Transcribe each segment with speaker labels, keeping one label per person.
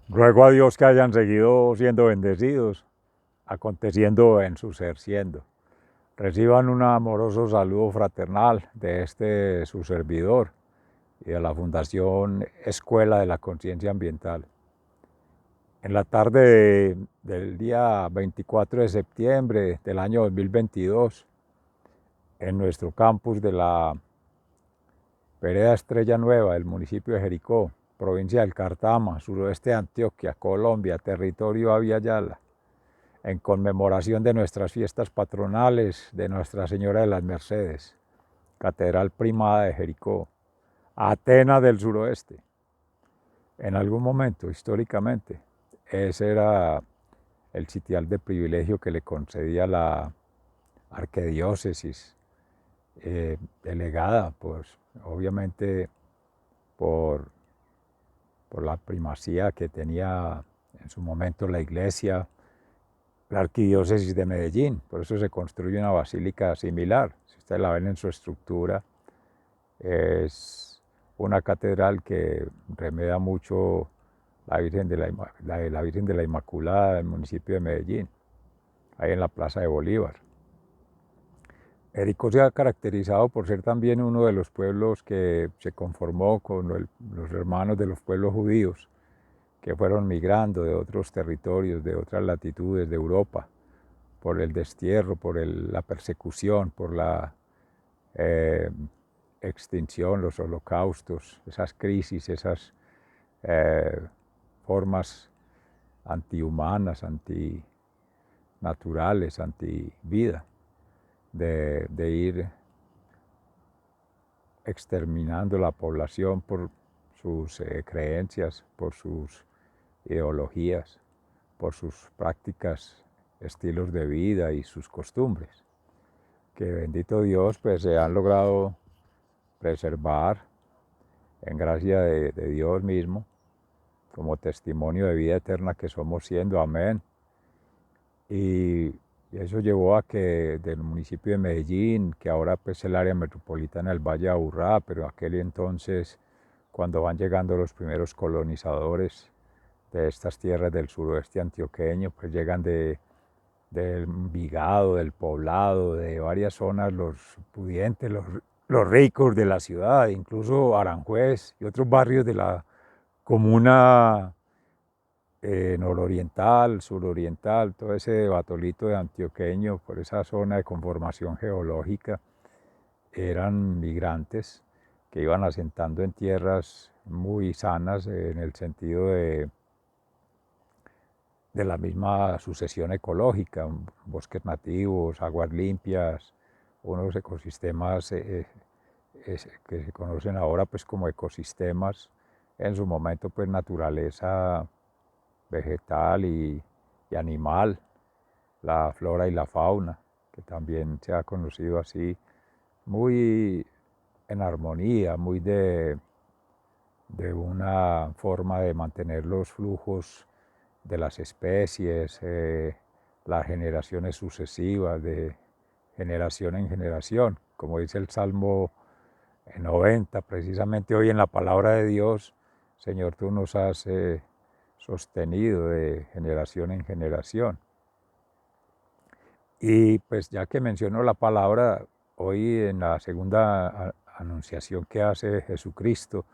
Speaker 1: Ruego a Dios que hayan seguido siendo bendecidos, aconteciendo en su ser siendo. Reciban un amoroso saludo fraternal de su servidor y de la Fundación Escuela de la Conciencia Ambiental. En la tarde del día 24 de septiembre del año 2022, en nuestro campus de la Vereda Estrella Nueva del municipio de Jericó, provincia del Cartama, suroeste de Antioquia, Colombia, territorio Abya Yala, en conmemoración de nuestras fiestas patronales de Nuestra Señora de las Mercedes, Catedral Primada de Jericó, Atenas del suroeste. En algún momento, históricamente, ese era el sitial de privilegio que le concedía la arquidiócesis, delegada, pues, obviamente, por, por la primacía que tenía en su momento la iglesia, la arquidiócesis de Medellín. Por eso se construye una basílica similar. Si ustedes la ven en su estructura, es una catedral que remeda mucho la Virgen de la Inmaculada del municipio de Medellín, ahí en la Plaza de Bolívar. Jericó se ha caracterizado por ser también uno de los pueblos que se conformó con los hermanos de los pueblos judíos, que fueron migrando de otros territorios, de otras latitudes de Europa, por el destierro, por la persecución, por la eh, extinción, los holocaustos, esas crisis, esas formas antihumanas, antinaturales, antivida, de ir exterminando la población por sus creencias, por sus ideologías, por sus prácticas, estilos de vida y sus costumbres, que bendito Dios pues se han logrado preservar en gracia de Dios mismo, como testimonio de vida eterna que somos siendo, amén. Y eso llevó a que del municipio de Medellín, que ahora pues es el área metropolitana del Valle de Aburrá, pero aquel entonces, cuando van llegando los primeros colonizadores de estas tierras del suroeste antioqueño, pues llegan del Envigado, del Poblado, de varias zonas, los pudientes, los ricos de la ciudad, incluso Aranjuez y otros barrios de la comuna nororiental, suroriental, todo ese batolito de antioqueño, por esa zona de conformación geológica, eran migrantes que iban asentando en tierras muy sanas en el sentido de la misma sucesión ecológica, bosques nativos, aguas limpias, unos ecosistemas que se conocen ahora pues como ecosistemas, en su momento pues naturaleza vegetal y animal, la flora y la fauna, que también se ha conocido así, muy en armonía, muy de una forma de mantener los flujos de las especies, las generaciones sucesivas, de generación en generación, como dice el Salmo 90, precisamente hoy en la palabra de Dios, Señor, tú nos has sostenido de generación en generación. Y pues ya que menciono la palabra, hoy en la segunda anunciación que hace Jesucristo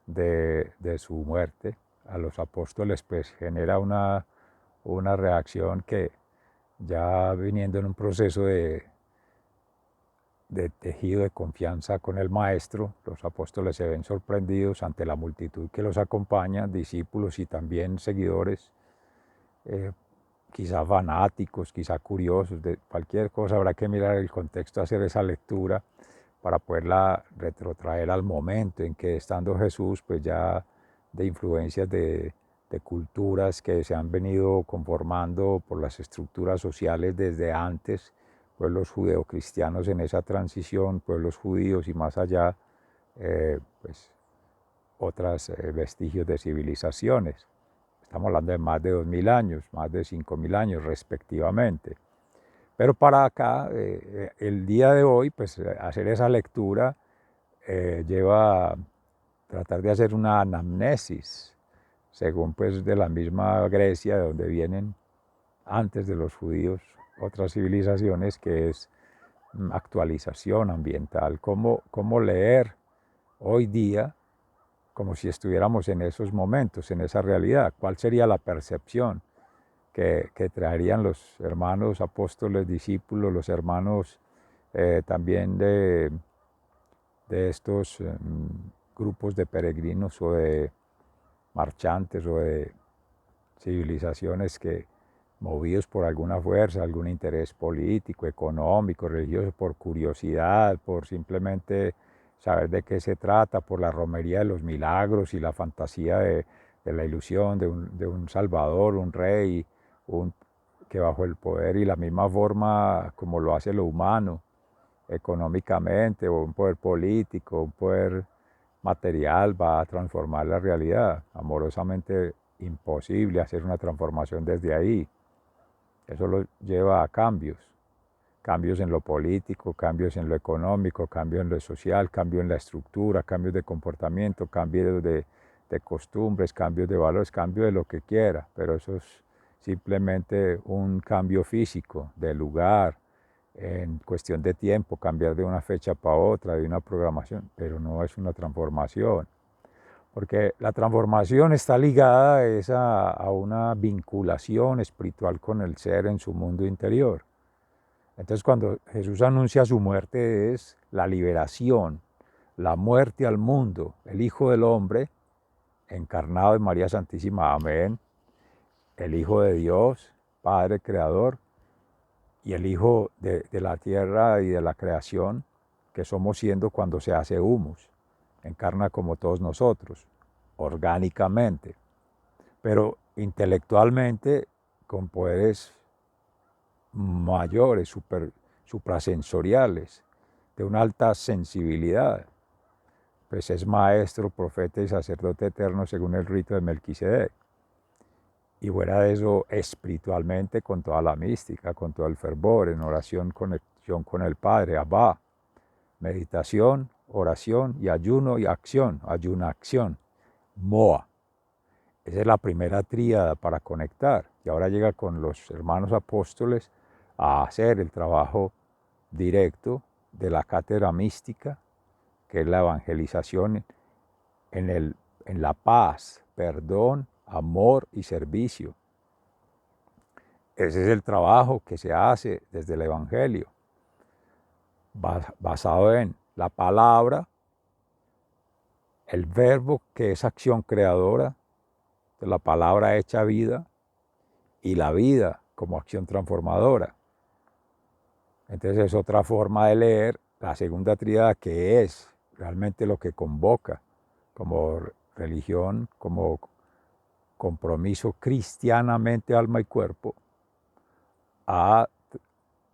Speaker 1: de su muerte a los apóstoles, pues genera una reacción que ya viniendo en un proceso de tejido de confianza con el Maestro, los apóstoles se ven sorprendidos ante la multitud que los acompaña, discípulos y también seguidores, eh, quizá fanáticos, quizá curiosos, de cualquier cosa, habrá que mirar el contexto, hacer esa lectura para poderla retrotraer al momento en que estando Jesús, pues ya de influencias de culturas que se han venido conformando por las estructuras sociales desde antes, pueblos judeocristianos en esa transición, pueblos judíos y más allá, pues otros vestigios de civilizaciones. Estamos hablando de más de 2000 años, más de 5000 años respectivamente. Pero para acá, el día de hoy, pues hacer esa lectura lleva a tratar de hacer una anamnesis, según pues de la misma Grecia, de donde vienen antes de los judíos otras civilizaciones, que es actualización ambiental, cómo leer hoy día como si estuviéramos en esos momentos, en esa realidad. ¿Cuál sería la percepción que traerían los hermanos apóstoles, discípulos, los hermanos también de estos grupos de peregrinos o de marchantes o de civilizaciones que, movidos por alguna fuerza, algún interés político, económico, religioso, por curiosidad, por simplemente saber de qué se trata, por la romería de los milagros y la fantasía de la ilusión de un salvador, un rey, que bajo el poder y la misma forma como lo hace lo humano, económicamente, o un poder político, un poder material, va a transformar la realidad. Amorosamente imposible hacer una transformación desde ahí. Eso lo lleva a cambios en lo político, cambios en lo económico, cambios en lo social, cambios en la estructura, cambios de comportamiento, cambios de costumbres, cambios de valores, cambios de lo que quiera, pero eso es simplemente un cambio físico de lugar, en cuestión de tiempo, cambiar de una fecha para otra, de una programación, pero no es una transformación. Porque la transformación está ligada a una vinculación espiritual con el ser en su mundo interior. Entonces cuando Jesús anuncia su muerte es la liberación, la muerte al mundo, el Hijo del Hombre, encarnado en María Santísima, amén, el Hijo de Dios, Padre Creador, y el Hijo de la tierra y de la creación, que somos siendo cuando se hace humus, encarna como todos nosotros, orgánicamente, pero intelectualmente con poderes mayores, suprasensoriales, de una alta sensibilidad. Pues es maestro, profeta y sacerdote eterno según el rito de Melquisedec. Y fuera de eso, espiritualmente, con toda la mística, con todo el fervor, en oración, conexión con el Padre, Abba, meditación, oración y ayuno y acción, ayuna-acción, Moa. Esa es la primera tríada para conectar. Y ahora llega con los hermanos apóstoles a hacer el trabajo directo de la cátedra mística, que es la evangelización en la paz, perdón, amor y servicio. Ese es el trabajo que se hace desde el Evangelio, basado en la palabra, el verbo que es acción creadora, de la palabra hecha vida, y la vida como acción transformadora. Entonces es otra forma de leer la segunda tríada, que es realmente lo que convoca como religión, como compromiso cristianamente alma y cuerpo, a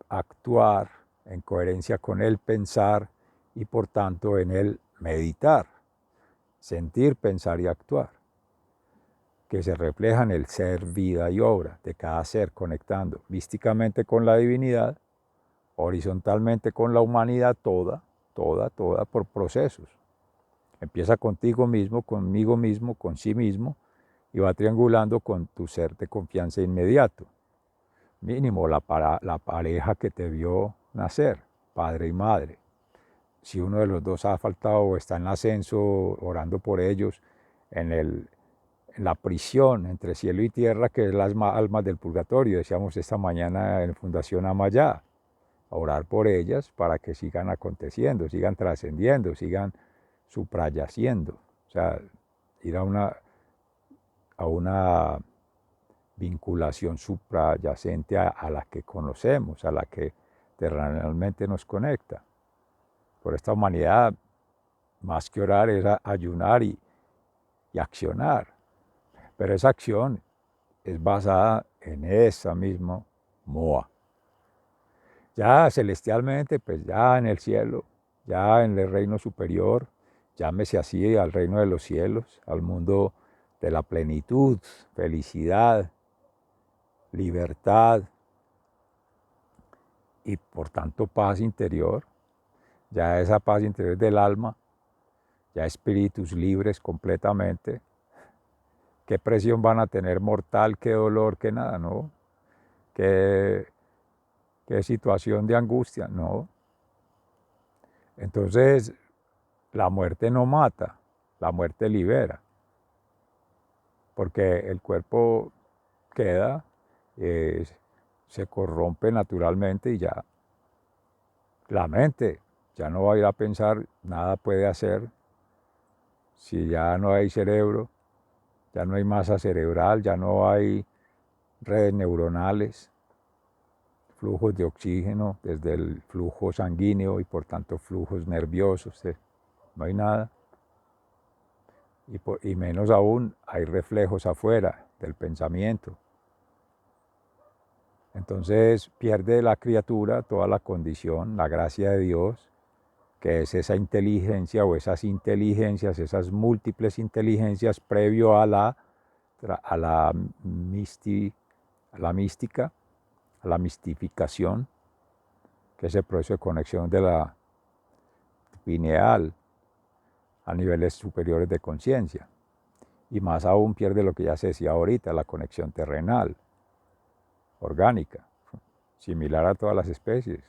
Speaker 1: actuar en coherencia con el pensar y por tanto en el meditar, sentir, pensar y actuar, que se refleja en el ser, vida y obra de cada ser, conectando místicamente con la divinidad, horizontalmente con la humanidad toda por procesos. Empieza contigo mismo, con sí mismo, y va triangulando con tu ser de confianza inmediato. Mínimo la pareja que te vio nacer, padre y madre. Si uno de los dos ha faltado o está en ascenso, orando por ellos, en la prisión entre cielo y tierra, que es las almas del purgatorio, decíamos esta mañana en Fundación Amayá, a orar por ellas para que sigan aconteciendo, sigan trascendiendo, sigan suprayaciendo, o sea, ir a una vinculación suprayacente a la que conocemos, a la que terrenalmente nos conecta. Por esta humanidad, más que orar, es ayunar y accionar. Pero esa acción es basada en esa misma Moa. Ya celestialmente, pues ya en el cielo, ya en el reino superior, llámese así al reino de los cielos, al mundo de la plenitud, felicidad, libertad y por tanto paz interior. Ya esa paz interior del alma, ya espíritus libres completamente, qué presión van a tener mortal, qué dolor, qué nada, no. Qué situación de angustia, no. Entonces, la muerte no mata, la muerte libera, porque el cuerpo queda, eh, se corrompe naturalmente y ya la mente ya no va a ir a pensar, nada puede hacer, si ya no hay cerebro, ya no hay masa cerebral, ya no hay redes neuronales, flujos de oxígeno desde el flujo sanguíneo y por tanto flujos nerviosos, no hay nada. Y menos aún hay reflejos afuera del pensamiento. Entonces pierde la criatura toda la condición, la gracia de Dios, que es esa inteligencia o esas inteligencias, esas múltiples inteligencias previo a la mística, a la mistificación, que es el proceso de conexión de la pineal a niveles superiores de conciencia. Y más aún pierde lo que ya se decía ahorita, la conexión terrenal, orgánica, similar a todas las especies.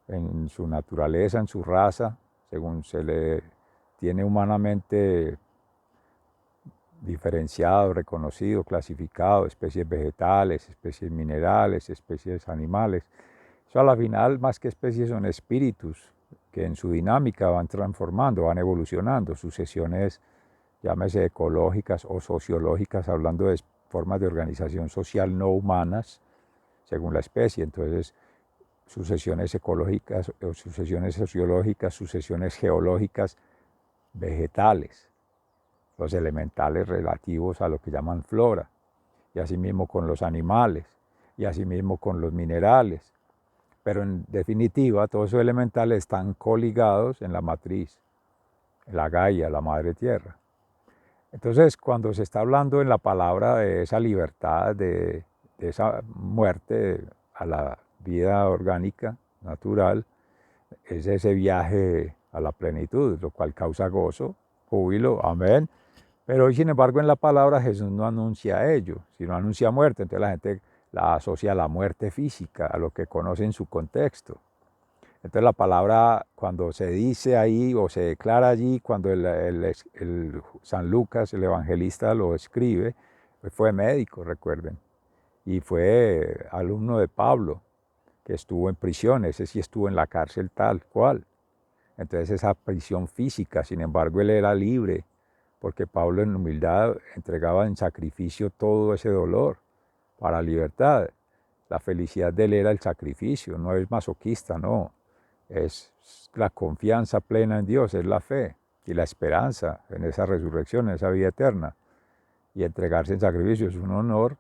Speaker 1: En su naturaleza, en su raza, según se le tiene humanamente diferenciado, reconocido, clasificado, especies vegetales, especies minerales, especies animales. Eso a la final, más que especies, son espíritus que en su dinámica van transformando, van evolucionando, sucesiones, llámese ecológicas o sociológicas, hablando de formas de organización social no humanas, según la especie. Entonces, sucesiones ecológicas, o sucesiones sociológicas, sucesiones geológicas, vegetales, los elementales relativos a lo que llaman flora, y asimismo con los animales, y asimismo con los minerales. Pero en definitiva, todos esos elementales están coligados en la matriz, en la Gaia, la madre tierra. Entonces, cuando se está hablando en la palabra de esa libertad, de esa muerte a la vida orgánica, natural, es ese viaje a la plenitud, lo cual causa gozo, júbilo, amén. Pero hoy, sin embargo, en la palabra Jesús no anuncia ello, sino anuncia muerte. Entonces la gente la asocia a la muerte física, a lo que conoce en su contexto. Entonces la palabra, cuando se dice ahí o se declara allí, cuando el San Lucas, el evangelista, lo escribe, pues fue médico, recuerden, y fue alumno de Pablo, que estuvo en prisión, ese sí estuvo en la cárcel tal cual. Entonces esa prisión física, sin embargo, él era libre, porque Pablo en humildad entregaba en sacrificio todo ese dolor para libertad. La felicidad de él era el sacrificio, no es masoquista, no. Es la confianza plena en Dios, es la fe y la esperanza en esa resurrección, en esa vida eterna. Y entregarse en sacrificio es un honor,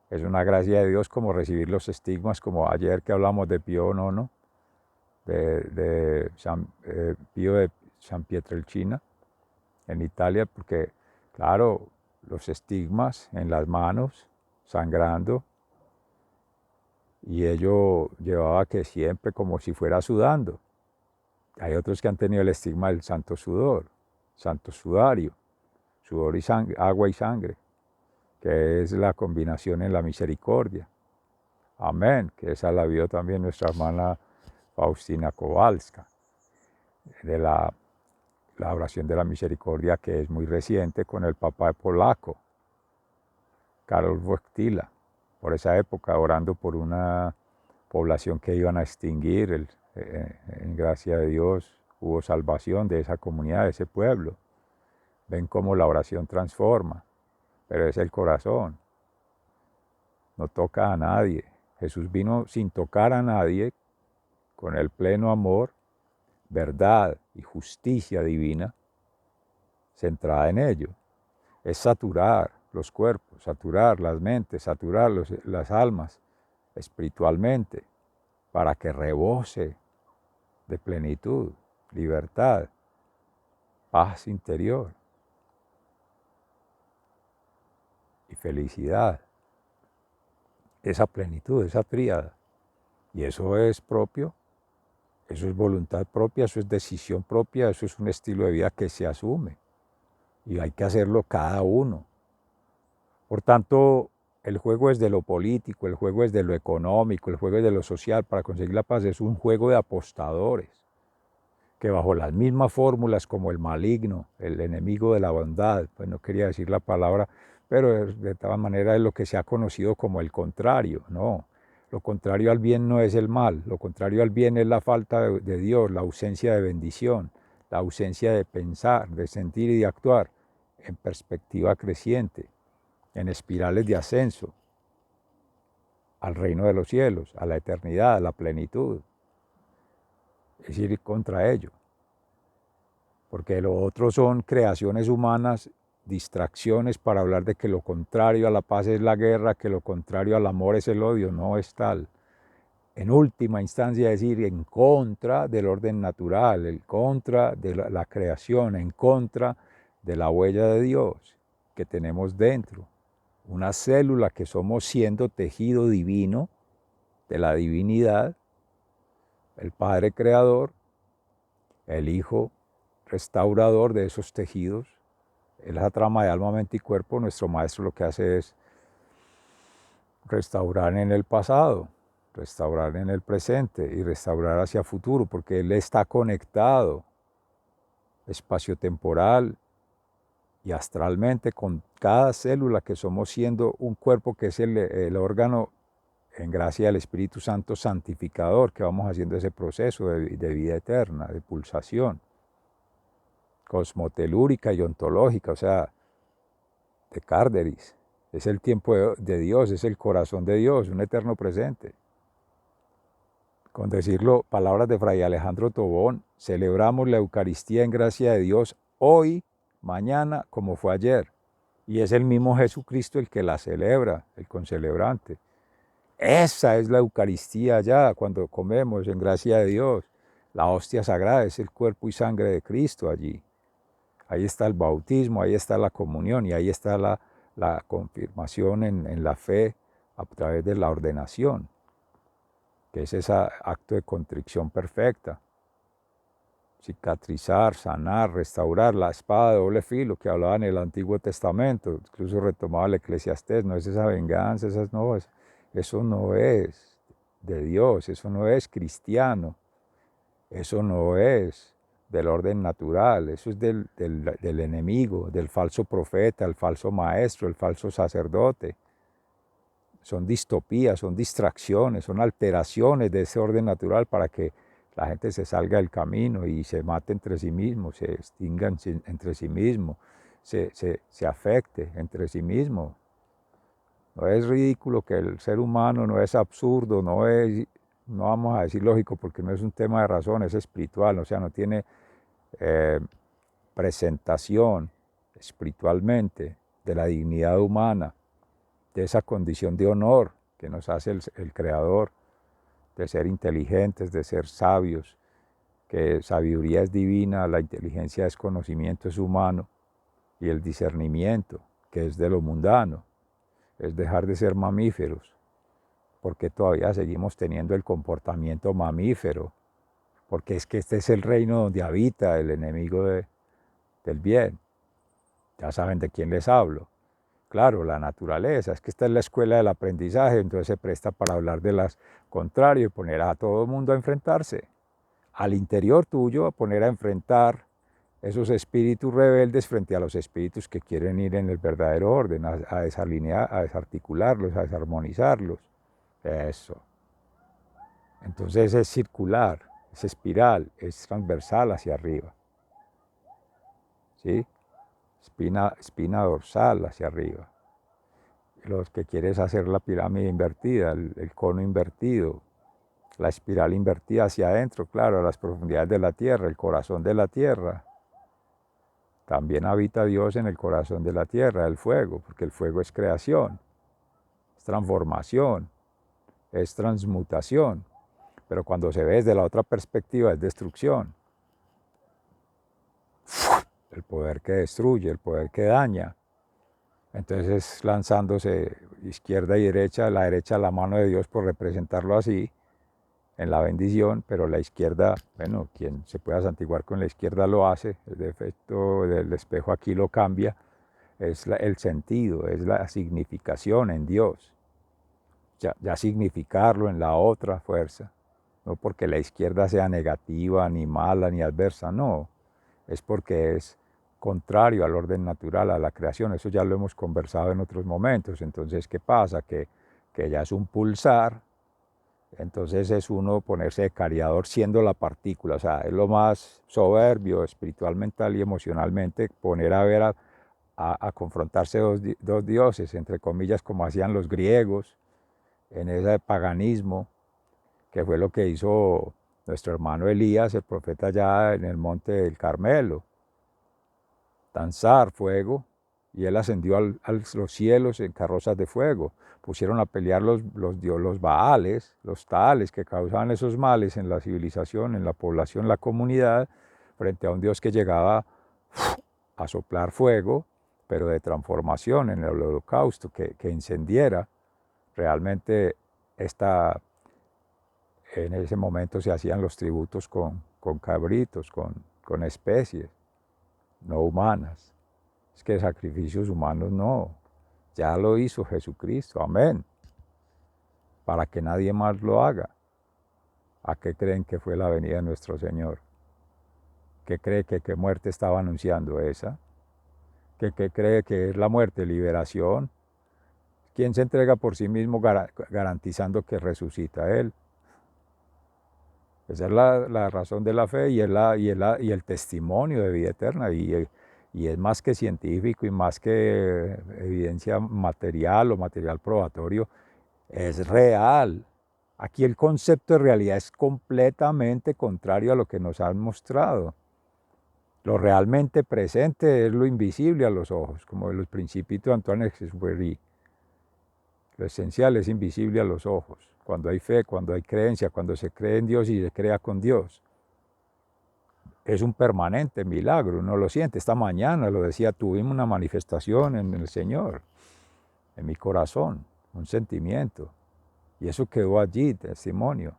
Speaker 1: es una gracia de Dios, como recibir los estigmas, como ayer que hablamos de Pío IX, Pío de San Pietrelcina, en Italia, porque, claro, los estigmas en las manos, sangrando, y ello llevaba que siempre como si fuera sudando. Hay otros que han tenido el estigma del santo sudor, santo sudario, sudor y sangre, agua y sangre, que es la combinación en la misericordia. Amén, que esa la vio también nuestra hermana Faustina Kowalska, de la oración de la misericordia, que es muy reciente, con el Papa polaco, Karol Wojtyla, por esa época, orando por una población que iban a extinguir. En gracia de Dios hubo salvación de esa comunidad, de ese pueblo. Ven cómo la oración transforma, pero es el corazón, no toca a nadie. Jesús vino sin tocar a nadie, con el pleno amor, verdad y justicia divina centrada en ello. Es saturar los cuerpos, saturar las mentes, saturar las almas espiritualmente, para que rebose de plenitud, libertad, paz interior y felicidad. Esa plenitud, esa tríada. Y eso es propio, eso es voluntad propia, eso es decisión propia, eso es un estilo de vida que se asume. y hay que hacerlo cada uno. Por tanto, el juego es de lo político, el juego es de lo económico, el juego es de lo social. Para conseguir la paz es un juego de apostadores, que bajo las mismas fórmulas como el maligno, el enemigo de la bondad, pues no quería decir la palabra, pero de todas maneras es lo que se ha conocido como el contrario, ¿no? Lo contrario al bien no es el mal, lo contrario al bien es la falta de Dios, la ausencia de bendición, la ausencia de pensar, de sentir y de actuar en perspectiva creciente, en espirales de ascenso al reino de los cielos, a la eternidad, a la plenitud. Es ir contra ello, porque lo otro son creaciones humanas, distracciones para hablar de que lo contrario a la paz es la guerra, que lo contrario al amor es el odio. No es tal. En última instancia es ir en contra del orden natural, en contra de la creación, en contra de la huella de Dios que tenemos dentro. Una célula que somos siendo tejido divino de la divinidad, el Padre Creador, el Hijo restaurador de esos tejidos. En esa trama de alma, mente y cuerpo, nuestro maestro lo que hace es restaurar en el pasado, restaurar en el presente y restaurar hacia futuro, porque Él está conectado espaciotemporal y astralmente con cada célula que somos, siendo un cuerpo que es el órgano en gracia del Espíritu Santo santificador, que vamos haciendo ese proceso de vida eterna, de pulsación cosmotelúrica y ontológica, o sea, de Cárderis. Es el tiempo de Dios, es el corazón de Dios, un eterno presente. Con decirlo, palabras de Fray Alejandro Tobón, celebramos la Eucaristía en gracia de Dios hoy, mañana, como fue ayer. Y es el mismo Jesucristo el que la celebra, el concelebrante. Esa es la Eucaristía ya, cuando comemos en gracia de Dios. La hostia sagrada es el cuerpo y sangre de Cristo allí. Ahí está el bautismo, ahí está la comunión y ahí está la confirmación en la fe a través de la ordenación, que es ese acto de contrición perfecta. Cicatrizar, sanar, restaurar, la espada de doble filo que hablaba en el Antiguo Testamento, incluso retomaba el Eclesiastés, no es esa venganza, eso no es de Dios, eso no es cristiano, eso no es del orden natural, eso es del enemigo, del falso profeta, el falso maestro, el falso sacerdote. Son distopías, son distracciones, son alteraciones de ese orden natural para que la gente se salga del camino y se mate entre sí mismo, se extingan entre sí mismo, se afecte entre sí mismo. No es ridículo que el ser humano, no es absurdo, no vamos a decir lógico porque no es un tema de razón, es espiritual, o sea, no tiene presentación espiritualmente de la dignidad humana, de esa condición de honor que nos hace el Creador, de ser inteligentes, de ser sabios, que sabiduría es divina, la inteligencia es conocimiento, es humano, y el discernimiento, que es de lo mundano, es dejar de ser mamíferos, porque todavía seguimos teniendo el comportamiento mamífero, porque es que este es el reino donde habita el enemigo del bien. Ya saben de quién les hablo. Claro, la naturaleza, es que esta es la escuela del aprendizaje, entonces se presta para hablar de las contrarias y poner a todo el mundo a enfrentarse. Al interior tuyo, a poner a enfrentar esos espíritus rebeldes frente a los espíritus que quieren ir en el verdadero orden, a desalinear, a desarticularlos, a desarmonizarlos. Eso. Entonces es circular, es espiral, es transversal hacia arriba. ¿Sí? Espina dorsal hacia arriba. Los que quieres hacer la pirámide invertida, el cono invertido, la espiral invertida hacia adentro, claro, a las profundidades de la tierra, el corazón de la tierra. También habita Dios en el corazón de la tierra, el fuego, porque el fuego es creación, es transformación, es transmutación. Pero cuando se ve desde la otra perspectiva es destrucción. El poder que destruye, el poder que daña. Entonces es lanzándose izquierda y derecha, la derecha a la mano de Dios por representarlo así, en la bendición, pero la izquierda, bueno, quien se pueda santiguar con la izquierda lo hace, el defecto del espejo aquí lo cambia, es el sentido, es la significación en Dios, ya significarlo en la otra fuerza, no porque la izquierda sea negativa, ni mala, ni adversa, no, es porque es contrario al orden natural, a la creación, eso ya lo hemos conversado en otros momentos. Entonces, ¿qué pasa? Que ya es un pulsar, entonces es uno ponerse de cariador siendo la partícula, o sea, es lo más soberbio espiritual, mental y emocionalmente, poner a ver a confrontarse dos dioses, entre comillas, como hacían los griegos en ese paganismo, que fue lo que hizo nuestro hermano Elías, el profeta, allá en el monte del Carmelo, danzar fuego, y él ascendió a los cielos en carrozas de fuego. Pusieron a pelear los baales, los tales que causaban esos males en la civilización, en la población, en la comunidad, frente a un Dios que llegaba a soplar fuego, pero de transformación en el holocausto, que encendiera realmente en ese momento se hacían los tributos con cabritos, con especies no humanas. Es que sacrificios humanos no, ya lo hizo Jesucristo, amén, para que nadie más lo haga. ¿A qué creen que fue la venida de nuestro Señor? ¿Qué cree que qué muerte estaba anunciando esa? ¿Qué cree que es la muerte? Liberación. ¿Quién se entrega por sí mismo garantizando que resucita Él? Esa es la razón de la fe y el testimonio de vida eterna. Y es más que científico y más que evidencia material o material probatorio, es real. Aquí el concepto de realidad es completamente contrario a lo que nos han mostrado. Lo realmente presente es lo invisible a los ojos, como el Principito de Antoine Exupéry. Lo esencial es invisible a los ojos. Cuando hay fe, cuando hay creencia, cuando se cree en Dios y se crea con Dios. Es un permanente milagro, uno lo siente. Esta mañana lo decía, tuvimos una manifestación en el Señor, en mi corazón, un sentimiento. Y eso quedó allí, testimonio.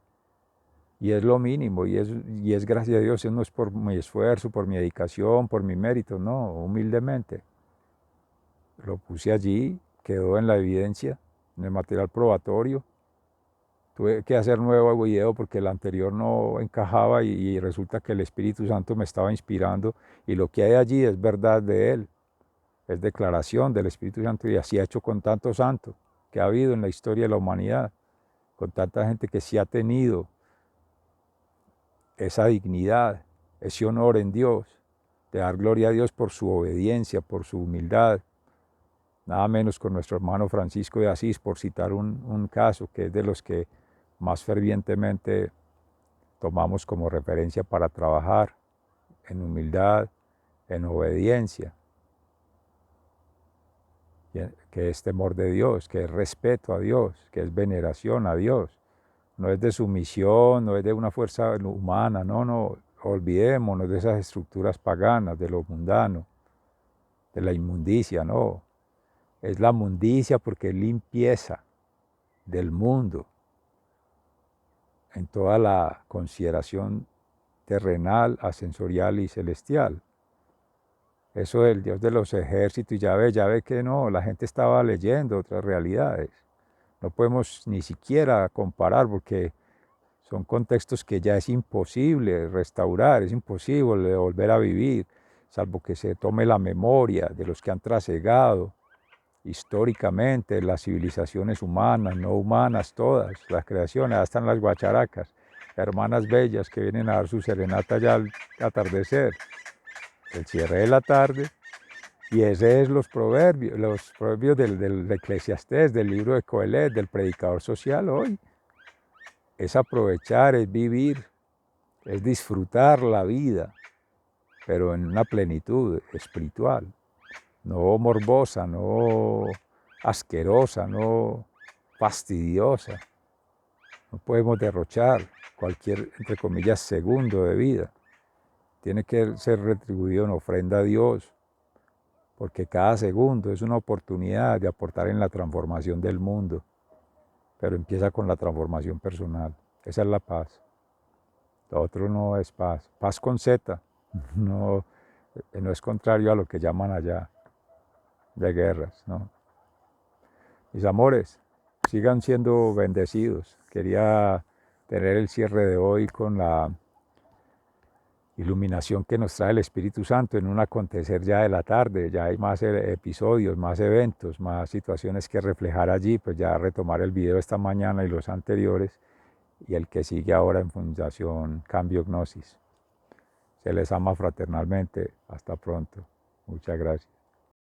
Speaker 1: Y es lo mínimo, y es gracias a Dios, no es por mi esfuerzo, por mi dedicación, por mi mérito, no, humildemente. Lo puse allí, quedó en la evidencia, en el material probatorio. Tuve que hacer nuevo video porque el anterior no encajaba y resulta que el Espíritu Santo me estaba inspirando y lo que hay allí es verdad de Él, es declaración del Espíritu Santo y así ha hecho con tantos santos que ha habido en la historia de la humanidad, con tanta gente que sí ha tenido esa dignidad, ese honor en Dios, de dar gloria a Dios por su obediencia, por su humildad, nada menos con nuestro hermano Francisco de Asís, por citar un caso que es de los que más fervientemente tomamos como referencia para trabajar en humildad, en obediencia, que es temor de Dios, que es respeto a Dios, que es veneración a Dios. No es de sumisión, no es de una fuerza humana, no, olvidémonos de esas estructuras paganas, de lo mundano, de la inmundicia, no. Es la mundicia porque es limpieza del mundo en toda la consideración terrenal, ascensorial y celestial. Eso del Dios de los ejércitos, y ya ve que no, la gente estaba leyendo otras realidades. No podemos ni siquiera comparar porque son contextos que ya es imposible restaurar, es imposible volver a vivir, salvo que se tome la memoria de los que han trasegado históricamente las civilizaciones humanas, no humanas, todas, las creaciones, hasta en las guacharacas, hermanas bellas que vienen a dar su serenata ya al atardecer, el cierre de la tarde, y ese es los proverbios del Eclesiastés, del libro de Coelet, del predicador social hoy. Es aprovechar, es vivir, es disfrutar la vida, pero en una plenitud espiritual, no morbosa, no asquerosa, no fastidiosa. No podemos derrochar cualquier, entre comillas, segundo de vida. Tiene que ser retribuido en ofrenda a Dios, porque cada segundo es una oportunidad de aportar en la transformación del mundo, pero empieza con la transformación personal. Esa es la paz. Lo otro no es paz. Paz con Z. No, no es contrario a lo que llaman allá de guerras, ¿no? Mis amores, sigan siendo bendecidos. Quería tener el cierre de hoy con la iluminación que nos trae el Espíritu Santo en un acontecer ya de la tarde. Ya hay más episodios, más eventos, más situaciones que reflejar allí. Pues ya retomar el video esta mañana y los anteriores y el que sigue ahora en Fundación Cambio Gnosis. Se les ama fraternalmente. Hasta pronto. Muchas gracias.